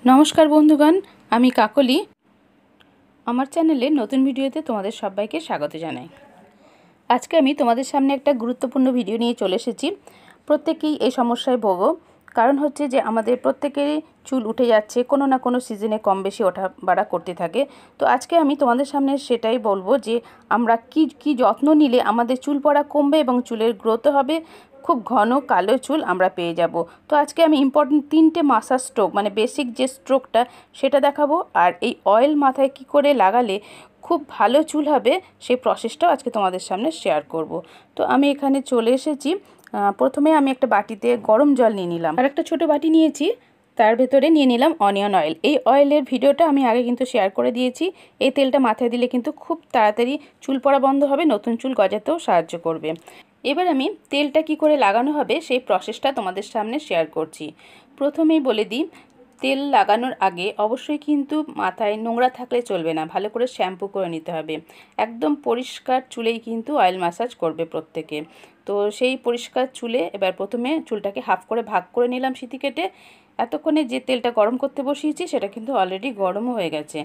নমস্কার বন্ধুগণ, আমি কাকলি। আমার চ্যানেলে নতুন ভিডিওতে তোমাদের সবাইকে স্বাগত জানাই। আজকে আমি তোমাদের সামনে একটা গুরুত্বপূর্ণ ভিডিও নিয়ে চলে এসেছি। প্রত্যেকেই এই সমস্যায় ভোগো। কারণ হচ্ছে যে আমাদের প্রত্যেকেরই চুল উঠে যাচ্ছে, কোনো না কোনো সিজনে কম বেশি ওঠা বাড়া করতে থাকে। তো আজকে আমি তোমাদের সামনে সেটাই বলবো যে আমরা কি যত্ন নিলে আমাদের চুল পড়া কমবে এবং চুলের গ্রোথ হবে, খুব ঘন কালো চুল আমরা পেয়ে যাব। তো আজকে আমি ইম্পর্টেন্ট 3টে মাসাজ স্ট্রোক, মানে বেসিক যে স্ট্রোকটা সেটা দেখাবো। আর এই অয়েল মাথায় কি করে লাগালে খুব ভালো চুল হবে সেই প্রসেসটাও আজকে তোমাদের সামনে শেয়ার করব। তো আমি এখানে চলে এসেছি। প্রথমে আমি একটা বাটিতে গরম জল নিয়ে নিলাম, আর একটা ছোটো বাটি নিয়েছি, তার ভেতরে নিয়ে নিলাম অনিয়ন অয়েল। এই অয়েলের ভিডিওটা আমি আগে কিন্তু শেয়ার করে দিয়েছি। এই তেলটা মাথায় দিলে কিন্তু খুব তাড়াতাড়ি চুল পড়া বন্ধ হবে, নতুন চুল গজাতেও সাহায্য করবে। এবার আমি তেলটা কি করে লাগানো হবে সেই প্রসেসটা তোমাদের সামনে শেয়ার করছি। প্রথমেই বলে দিই, তেল লাগানোর আগে অবশ্যই কিন্তু মাথায় নোংরা থাকলে চলবে না, ভালো করে শ্যাম্পু করে নিতে হবে। একদম পরিষ্কার চুলেই কিন্তু অয়েল ম্যাসাজ করবে প্রত্যেকে। তো সেই পরিষ্কার চুলে এবার প্রথমে চুলটাকে হাফ করে ভাগ করে নিলাম সিঁথি কেটে। এতক্ষণে যে তেলটা গরম করতে বসিয়েছি সেটা কিন্তু অলরেডি গরমও হয়ে গেছে।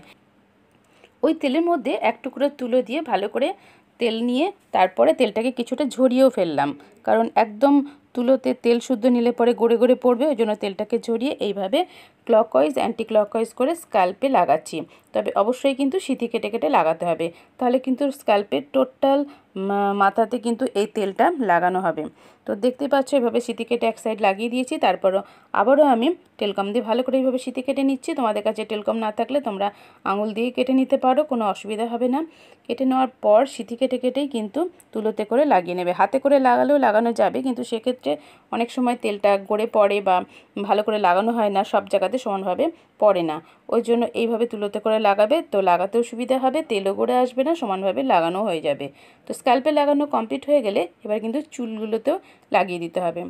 ওই তেলের মধ্যে এক টুকরো তুলো দিয়ে ভালো করে তেল নিয়ে তারপরে তেলটাকে কিছুটা ঝরিয়েও ফেললাম, কারণ একদম তুলোতে তেল শুদ্ধ নিলে পরে গড়ে গড়ে পড়বে। ওই জন্য তেলটাকে ঝরিয়ে এইভাবে ক্লকওয়াইজ অ্যান্টি ক্লকওয়াইজ করে স্ক্যাল্পে লাগাচ্ছি। তবে অবশ্যই কিন্তু সিঁথি কেটে কেটে লাগাতে হবে, তাহলে কিন্তু স্ক্যাল্পের টোটাল মাথাতে কিন্তু এই তেলটা লাগানো হবে। তো দেখতে পাচ্ছ এভাবে সিঁথি কেটে এক সাইড লাগিয়ে দিয়েছি। তারপরও আবারও আমি টেলকম দিয়ে ভালো করে এইভাবে সিঁথি কেটে নিচ্ছি। তোমাদের কাছে টেলকম না থাকলে তোমরা আঙুল দিয়ে কেটে নিতে পারো, কোনো অসুবিধা হবে না। কেটে নেওয়ার পর সিঁথি কেটে কেটেই কিন্তু তুলোতে করে লাগিয়ে নেবে। হাতে করে লাগালেও লাগানো যাবে, কিন্তু সেক্ষেত্রে অনেক সময় তেলটা গড়ে পড়ে বা ভালো করে লাগানো হয় না, সব জায়গাতে সমানভাবে পড়ে না। ওই জন্য এইভাবে তুলোতে করে লাগাবে, তো লাগাতেও সুবিধা হবে, তেলও গড়ে আসবে না, সমানভাবে লাগানো হয়ে যাবে। তো স্ক্যাল্পে লাগানো কমপ্লিট হয়ে গেলে এবার কিন্তু চুলগুলোতেও লাগিয়ে দিতে হবে।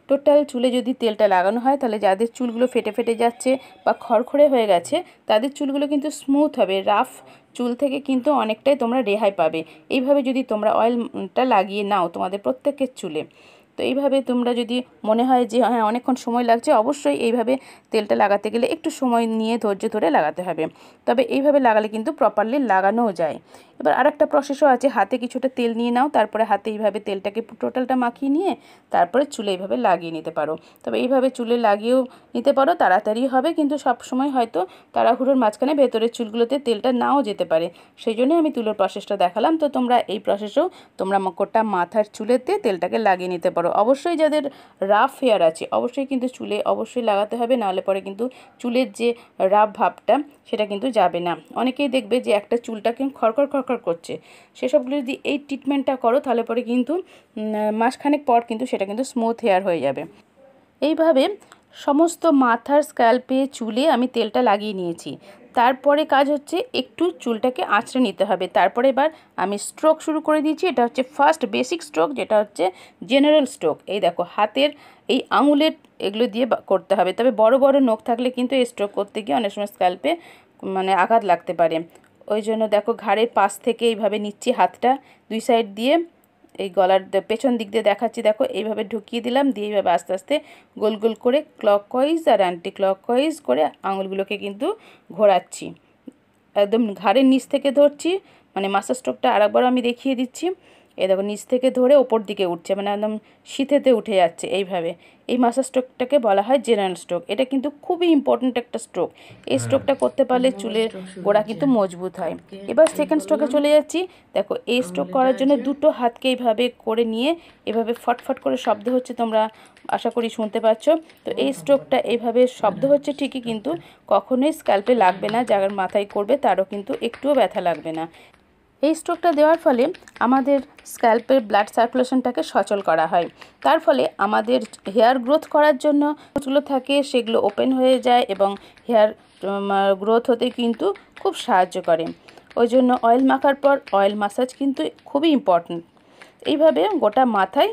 টোটাল চুলে যদি তেলটা লাগানো হয় তাহলে যাদের চুলগুলো ফেটে ফেটে যাচ্ছে বা খড়খড়ে হয়ে গেছে তাদের চুলগুলো কিন্তু স্মুথ হবে। রাফ চুল থেকে কিন্তু অনেকটাই তোমরা রেহাই পাবে এইভাবে যদি তোমরা অয়েলটা লাগিয়ে নাও তোমাদের প্রত্যেকের চুলে। তো এইভাবে তোমরা যদি মনে হয় যে হ্যাঁ অনেকক্ষণ সময় লাগছে, অবশ্যই এইভাবে তেলটা লাগাতে গেলে একটু সময় নিয়ে ধৈর্য ধরে লাগাতে হবে। তবে এইভাবে লাগালে কিন্তু প্রপারলি লাগানোও যায়। এবার আরেকটা প্রসেসও আছে, হাতে কিছুটা তেল নিয়ে নাও, তারপরে হাতে এইভাবে তেলটাকে টোটালটা মাখিয়ে নিয়ে তারপরে চুলে এইভাবে লাগিয়ে নিতে পারো। তবে এইভাবে চুলে লাগিয়েও নিতে পারো, তাড়াতাড়ি হবে, কিন্তু সব সময় হয়তো তাড়াহুড়োর মাঝখানে ভেতরের চুলগুলোতে তেলটা নাও যেতে পারে, সেই জন্যই আমি তুলোর প্রসেসটা দেখালাম। তো তোমরা এই প্রসেসেও তোমরা গোটা মাথার চুলেতে তেলটাকে লাগিয়ে নিতে পারো। অবশ্যই যাদের রাফ হেয়ার আছে অবশ্যই কিন্তু চুলে অবশ্যই লাগাতে হবে, নাহলে পরে কিন্তু চুলের যে রাফ ভাবটা সেটা কিন্তু যাবে না। অনেকেই দেখবে যে একটা চুলটা কিন্তু খড়খড় খড়খড় করছে, সেসবগুলো যদি এই ট্রিটমেন্টটা করো তাহলে পরে কিন্তু মাসখানেক পর কিন্তু সেটা কিন্তু স্মুথ হেয়ার হয়ে যাবে। এইভাবে সমস্ত মাথার স্ক্যাল্পে চুলে আমি তেলটা লাগিয়ে নিয়েছি। তারপরে কাজ হচ্ছে একটু চুলটাকে আঁচড়ে নিতে হবে। তারপরে এবার আমি স্ট্রোক শুরু করে দিয়েছি। এটা হচ্ছে ফার্স্ট বেসিক স্ট্রোক, যেটা হচ্ছে জেনারেল স্ট্রোক। এই দেখো হাতের এই আঙুলের এগুলো দিয়ে করতে হবে, তবে বড় বড় নখ থাকলে কিন্তু এই স্ট্রোক করতে গিয়ে অনেক সময় স্ক্যাল্পে মানে আঘাত লাগতে পারে। ওই জন্য দেখো ঘাড়ের পাশ থেকে এইভাবে নিচ্ছি হাতটা, দুই সাইড দিয়ে এই গলার পেছন দিক দিয়ে দেখাচ্ছি, দেখো এইভাবে ঢুকিয়ে দিলাম, দিয়ে এইভাবে আস্তে আস্তে গোল গোল করে ক্লকওয়াইজ আর অ্যান্টি ক্লকওয়াইজ করে আঙুলগুলোকে কিন্তু ঘোরাচ্ছি। একদম ঘাড়ের নিচ থেকে ধরছি, মানে মাসাজ স্ট্রোকটা আরেকবার আমি দেখিয়ে দিচ্ছি। এই দেখো নিচ থেকে ধরে ওপর দিকে উঠছে, মানে একদম শীতেতে উঠে যাচ্ছে এইভাবে। এই মাসাজ স্ট্রোকটাকে বলা হয় জেনারেল স্ট্রোক। এটা কিন্তু খুবই ইম্পর্ট্যান্ট একটা স্ট্রোক। এই স্ট্রোকটা করতে পারলে চুলের গোড়া কিন্তু মজবুত হয়। এবার সেকেন্ড স্ট্রোকে চলে যাচ্ছি। দেখো এই স্ট্রোক করার জন্য দুটো হাতকে এইভাবে করে নিয়ে এভাবে ফটফট করে শব্দ হচ্ছে, তোমরা আশা করি শুনতে পাচ্ছ। তো এই স্ট্রোকটা এইভাবে শব্দ হচ্ছে ঠিকই, কিন্তু কখনোই স্ক্যাল্পে লাগবে না, যার মাথায় করবে তারও কিন্তু একটুও ব্যথা লাগবে না। এই স্ট্রোকটা দেওয়ার ফলে আমাদের স্ক্যাল্পের ব্লাড সার্কুলেশনটাকে সচল করা হয়। তার ফলে আমাদের হেয়ার গ্রোথ করার জন্য যেগুলো থাকে সেগুলো ওপেন হয়ে যায় এবং হেয়ার গ্রোথ হতে কিন্তু খুব সাহায্য করে। ওই জন্য অয়েল মাখার পর অয়েল মাসাজ কিন্তু খুবই ইম্পর্ট্যান্ট। এইভাবে গোটা মাথায়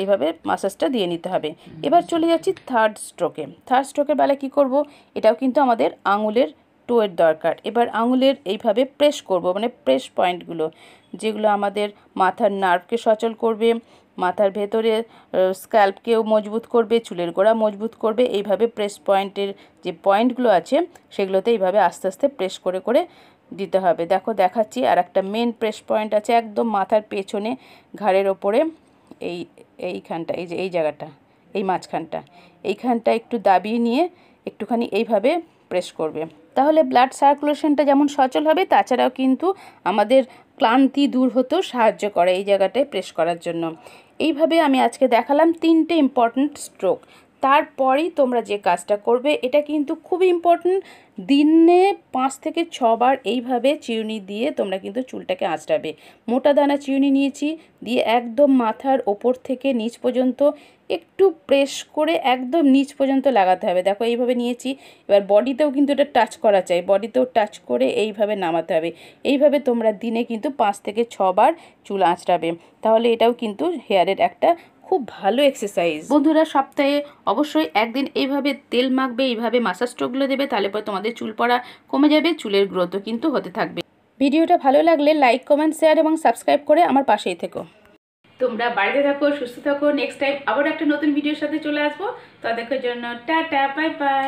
এইভাবে মাসাজটা দিয়ে নিতে হবে। এবার চলে যাচ্ছি থার্ড স্ট্রোকে। থার্ড স্ট্রোকের বেলায় কী করব, এটাও কিন্তু আমাদের আঙুলের টোয়ের দরকার। এবার আঙুলের এইভাবে প্রেস করব, মানে প্রেস পয়েন্টগুলো যেগুলো আমাদের মাথার নার্ভকে সচল করবে, মাথার ভেতরে স্ক্যাল্পকেও মজবুত করবে, চুলের গোড়া মজবুত করবে। এইভাবে প্রেস পয়েন্টের যে পয়েন্টগুলো আছে সেগুলোতে এইভাবে আস্তে আস্তে প্রেস করে করে দিতে হবে। দেখো দেখাচ্ছি, আর একটা মেন প্রেস পয়েন্ট আছে একদম মাথার পেছনে ঘাড়ের ওপরে, এইখানটা, এই যে এই জায়গাটা, এই মাঝখানটা, এইখানটা একটু দাবিয়ে নিয়ে একটুখানি এইভাবে প্রেস করবে। তাহলে ব্লাড সার্কুলেশনটা যেমন সচল হবে, তাছাড়াও কিন্তু আমাদের ক্লান্তি দূর হতেও সাহায্য করে এই জায়গাটায় প্রেস করার জন্য। এইভাবে আমি আজকে দেখালাম 3টে ইম্পর্ট্যান্ট স্ট্রোক। তারপরেই তোমরা যে কাজটা করবে, এটা কিন্তু খুবই ইম্পর্ট্যান্ট, দিনে 5 থেকে 6 বার এইভাবে চিরুনি দিয়ে তোমরা কিন্তু চুলটাকে আঁচড়াবে। মোটা দানা চিরুনি নিয়েছি, দিয়ে একদম মাথার ওপর থেকে নিচ পর্যন্ত একটু প্রেস করে একদম নিচ পর্যন্ত লাগাতে হবে। দেখো এইভাবে নিয়েছি। এবার বডিতেও কিন্তু এটা টাচ করা চাই, বডিতেও টাচ করে এইভাবে নামাতে হবে। এইভাবে তোমরা দিনে কিন্তু 5 থেকে 6 বার চুল আঁচড়াবে। তাহলে এটাও কিন্তু হেয়ারের একটা খুব ভালো এক্সারসাইজ। বন্ধুরা, সপ্তাহে অবশ্যই একদিন এইভাবে তেল মাখবে, এইভাবে মাসাজ স্ট্রোকগুলো দেবে, তাহলে পরে তোমাদের চুল পড়া কমে যাবে, চুলের গ্রোথও কিন্তু হতে থাকবে। ভিডিওটা ভালো লাগলে লাইক, কমেন্ট, শেয়ার এবং সাবস্ক্রাইব করে আমার পাশেই থেকো। তোমরা বাড়িতে থাকো, সুস্থ থাকো। নেক্সট টাইম আবার একটা নতুন ভিডিওর সাথে চলে আসবো। ততক্ষণের জন্য টাটা, বাই বাই।